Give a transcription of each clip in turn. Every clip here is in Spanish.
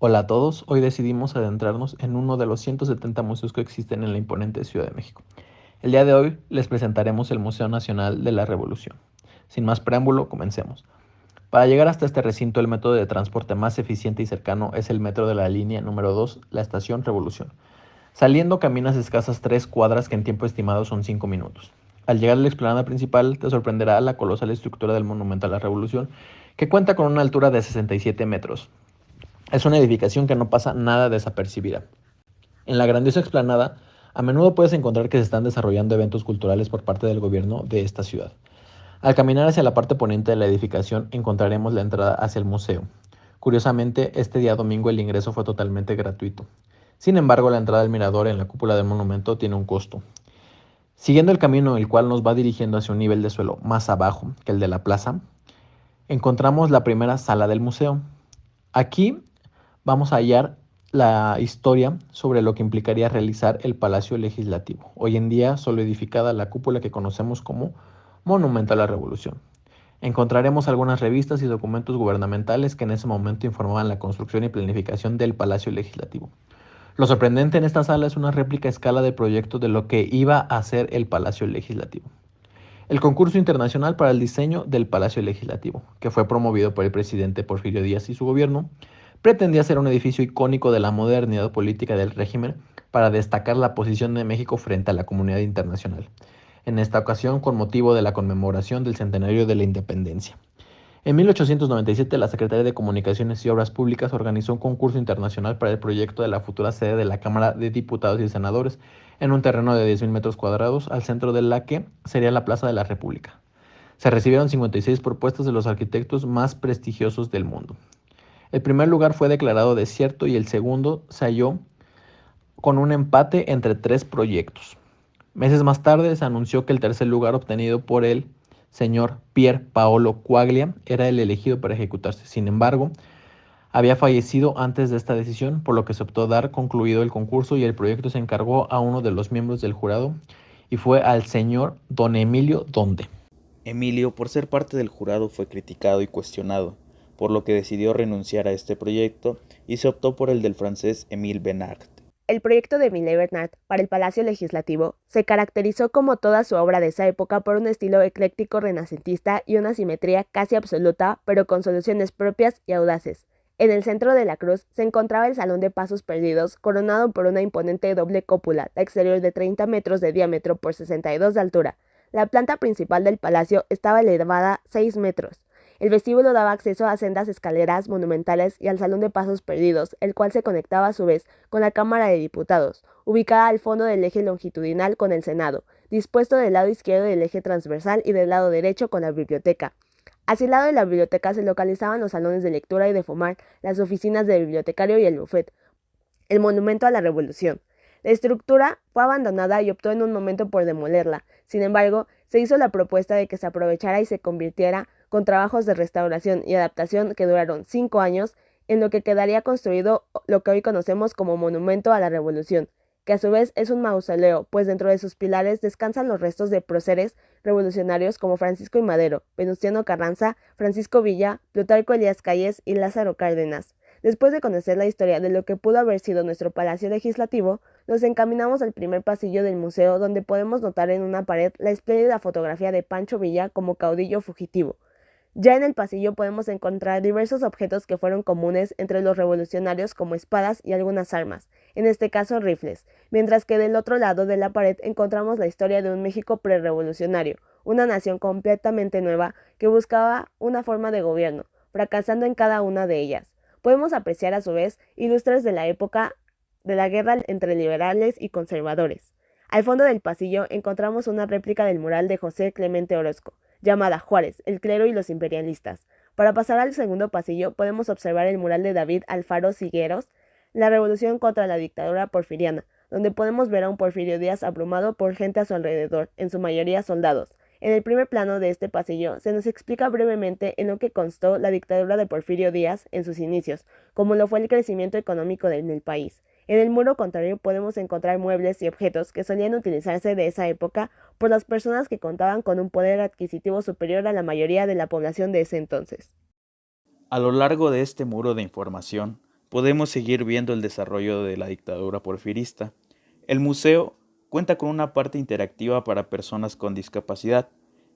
Hola a todos, hoy decidimos adentrarnos en uno de los 170 museos que existen en la imponente Ciudad de México. El día de hoy les presentaremos el Museo Nacional de la Revolución. Sin más preámbulo, comencemos. Para llegar hasta este recinto, el método de transporte más eficiente y cercano es el metro de la línea número 2, la estación Revolución. Saliendo caminas escasas 3 cuadras que en tiempo estimado son 5 minutos. Al llegar a la explanada principal te sorprenderá la colosal estructura del Monumento a la Revolución, que cuenta con una altura de 67 metros. Es una edificación que no pasa nada desapercibida. En la grandiosa explanada, a menudo puedes encontrar que se están desarrollando eventos culturales por parte del gobierno de esta ciudad. Al caminar hacia la parte poniente de la edificación, encontraremos la entrada hacia el museo. Curiosamente, este día domingo el ingreso fue totalmente gratuito. Sin embargo, la entrada al mirador en la cúpula del monumento tiene un costo. Siguiendo el camino el cual nos va dirigiendo hacia un nivel de suelo más abajo que el de la plaza, encontramos la primera sala del museo. Aquí vamos a hallar la historia sobre lo que implicaría realizar el Palacio Legislativo, hoy en día solo edificada la cúpula que conocemos como Monumento a la Revolución. Encontraremos algunas revistas y documentos gubernamentales que en ese momento informaban la construcción y planificación del Palacio Legislativo. Lo sorprendente en esta sala es una réplica a escala de proyecto de lo que iba a ser el Palacio Legislativo. El concurso internacional para el diseño del Palacio Legislativo, que fue promovido por el presidente Porfirio Díaz y su gobierno, pretendía ser un edificio icónico de la modernidad política del régimen para destacar la posición de México frente a la comunidad internacional, en esta ocasión con motivo de la conmemoración del centenario de la independencia. En 1897, la Secretaría de Comunicaciones y Obras Públicas organizó un concurso internacional para el proyecto de la futura sede de la Cámara de Diputados y Senadores en un terreno de 10.000 metros cuadrados, al centro de la que sería la Plaza de la República. Se recibieron 56 propuestas de los arquitectos más prestigiosos del mundo. El primer lugar fue declarado desierto y el segundo se halló con un empate entre 3 proyectos. Meses más tarde se anunció que el tercer lugar obtenido por el señor Pier Paolo Quaglia era el elegido para ejecutarse. Sin embargo, había fallecido antes de esta decisión, por lo que se optó dar concluido el concurso y el proyecto se encargó a uno de los miembros del jurado y fue al señor Don Emilio Donde. Emilio, por ser parte del jurado, fue criticado y cuestionado, por lo que decidió renunciar a este proyecto y se optó por el del francés Émile Bernard. El proyecto de Émile Bernard para el Palacio Legislativo se caracterizó como toda su obra de esa época por un estilo ecléctico renacentista y una simetría casi absoluta, pero con soluciones propias y audaces. En el centro de la cruz se encontraba el Salón de Pasos Perdidos, coronado por una imponente doble cúpula, la exterior de 30 metros de diámetro por 62 de altura. La planta principal del palacio estaba elevada 6 metros. El vestíbulo daba acceso a sendas escaleras monumentales y al Salón de Pasos Perdidos, el cual se conectaba a su vez con la Cámara de Diputados, ubicada al fondo del eje longitudinal con el Senado, dispuesto del lado izquierdo del eje transversal y del lado derecho con la biblioteca. Hacia el lado de la biblioteca se localizaban los salones de lectura y de fumar, las oficinas del bibliotecario y el bufet. El monumento a la Revolución. La estructura fue abandonada y optó en un momento por demolerla. Sin embargo, se hizo la propuesta de que se aprovechara y se convirtiera, con trabajos de restauración y adaptación que duraron 5 años, en lo que quedaría construido lo que hoy conocemos como Monumento a la Revolución, que a su vez es un mausoleo, pues dentro de sus pilares descansan los restos de próceres revolucionarios como Francisco I. Madero, Venustiano Carranza, Francisco Villa, Plutarco Elías Calles y Lázaro Cárdenas. Después de conocer la historia de lo que pudo haber sido nuestro Palacio Legislativo, nos encaminamos al primer pasillo del museo, donde podemos notar en una pared la espléndida fotografía de Pancho Villa como caudillo fugitivo. Ya en el pasillo podemos encontrar diversos objetos que fueron comunes entre los revolucionarios, como espadas y algunas armas, en este caso rifles, mientras que del otro lado de la pared encontramos la historia de un México prerevolucionario, una nación completamente nueva que buscaba una forma de gobierno, fracasando en cada una de ellas. Podemos apreciar a su vez ilustres de la época de la guerra entre liberales y conservadores. Al fondo del pasillo encontramos una réplica del mural de José Clemente Orozco, llamada Juárez, el clero y los imperialistas. Para pasar al segundo pasillo podemos observar el mural de David Alfaro Sigueros, La revolución contra la dictadura porfiriana, donde podemos ver a un Porfirio Díaz abrumado por gente a su alrededor, en su mayoría soldados. En el primer plano de este pasillo se nos explica brevemente en lo que constó la dictadura de Porfirio Díaz en sus inicios, como lo fue el crecimiento económico en el país. En el muro contrario podemos encontrar muebles y objetos que solían utilizarse de esa época por las personas que contaban con un poder adquisitivo superior a la mayoría de la población de ese entonces. A lo largo de este muro de información, podemos seguir viendo el desarrollo de la dictadura porfirista. El museo cuenta con una parte interactiva para personas con discapacidad,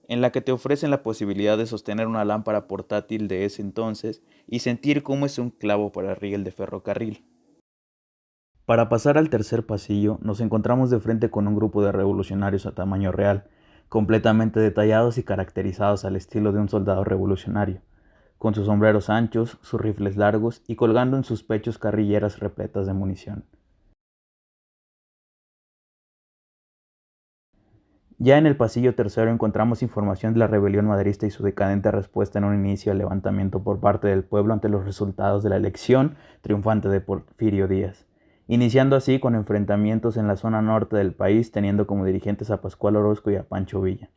en la que te ofrecen la posibilidad de sostener una lámpara portátil de ese entonces y sentir cómo es un clavo para riel de ferrocarril. Para pasar al tercer pasillo, nos encontramos de frente con un grupo de revolucionarios a tamaño real, completamente detallados y caracterizados al estilo de un soldado revolucionario, con sus sombreros anchos, sus rifles largos y colgando en sus pechos carrilleras repletas de munición. Ya en el pasillo tercero encontramos información de la rebelión maderista y su decadente respuesta en un inicio al levantamiento por parte del pueblo ante los resultados de la elección triunfante de Porfirio Díaz, iniciando así con enfrentamientos en la zona norte del país, teniendo como dirigentes a Pascual Orozco y a Pancho Villa.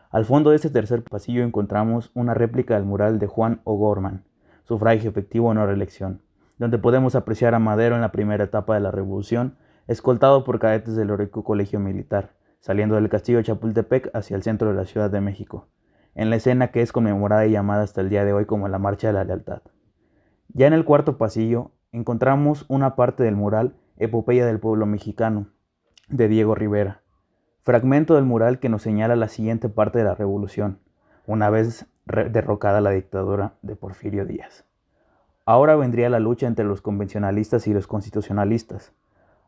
Al fondo de este tercer pasillo encontramos una réplica del mural de Juan O'Gorman, sufragio efectivo o no reelección, donde podemos apreciar a Madero en la primera etapa de la revolución, escoltado por cadetes del heroico colegio militar, saliendo del castillo de Chapultepec hacia el centro de la Ciudad de México, en la escena que es conmemorada y llamada hasta el día de hoy como la Marcha de la Lealtad. Ya en el cuarto pasillo encontramos una parte del mural Epopeya del Pueblo Mexicano, de Diego Rivera, fragmento del mural que nos señala la siguiente parte de la revolución, una vez derrocada la dictadura de Porfirio Díaz. Ahora vendría la lucha entre los convencionalistas y los constitucionalistas.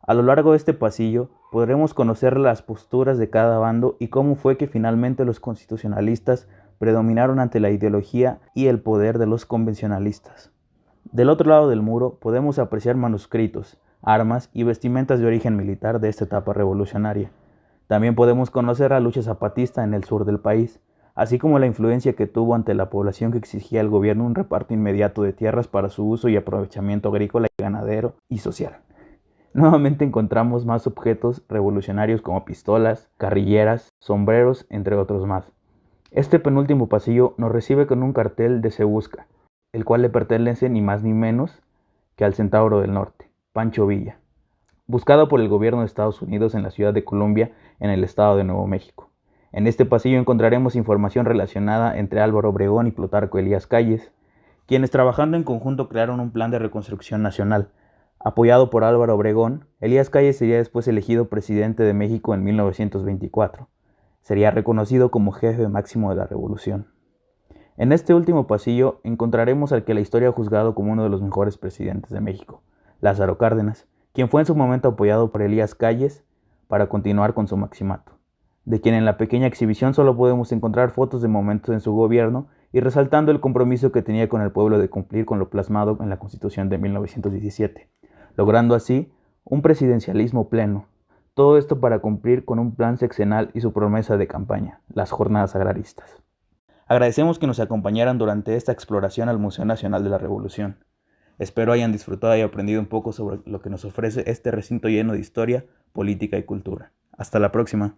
A lo largo de este pasillo podremos conocer las posturas de cada bando y cómo fue que finalmente los constitucionalistas predominaron ante la ideología y el poder de los convencionalistas. Del otro lado del muro podemos apreciar manuscritos, armas y vestimentas de origen militar de esta etapa revolucionaria. También podemos conocer la lucha zapatista en el sur del país, así como la influencia que tuvo ante la población que exigía al gobierno un reparto inmediato de tierras para su uso y aprovechamiento agrícola, ganadero y social. Nuevamente encontramos más objetos revolucionarios como pistolas, carrilleras, sombreros, entre otros más. Este penúltimo pasillo nos recibe con un cartel de Se Busca, el cual le pertenece ni más ni menos que al Centauro del Norte, Pancho Villa, buscado por el gobierno de Estados Unidos en la ciudad de Columbia, en el estado de Nuevo México. En este pasillo encontraremos información relacionada entre Álvaro Obregón y Plutarco Elías Calles, quienes trabajando en conjunto crearon un plan de reconstrucción nacional. Apoyado por Álvaro Obregón, Elías Calles sería después elegido presidente de México en 1924. Sería reconocido como jefe máximo de la revolución. En este último pasillo encontraremos al que la historia ha juzgado como uno de los mejores presidentes de México, Lázaro Cárdenas, quien fue en su momento apoyado por Elías Calles para continuar con su maximato, de quien en la pequeña exhibición solo podemos encontrar fotos de momentos en su gobierno y resaltando el compromiso que tenía con el pueblo de cumplir con lo plasmado en la Constitución de 1917, logrando así un presidencialismo pleno. Todo esto para cumplir con un plan sexenal y su promesa de campaña, las jornadas agraristas. Agradecemos que nos acompañaran durante esta exploración al Museo Nacional de la Revolución. Espero hayan disfrutado y aprendido un poco sobre lo que nos ofrece este recinto lleno de historia, política y cultura. Hasta la próxima.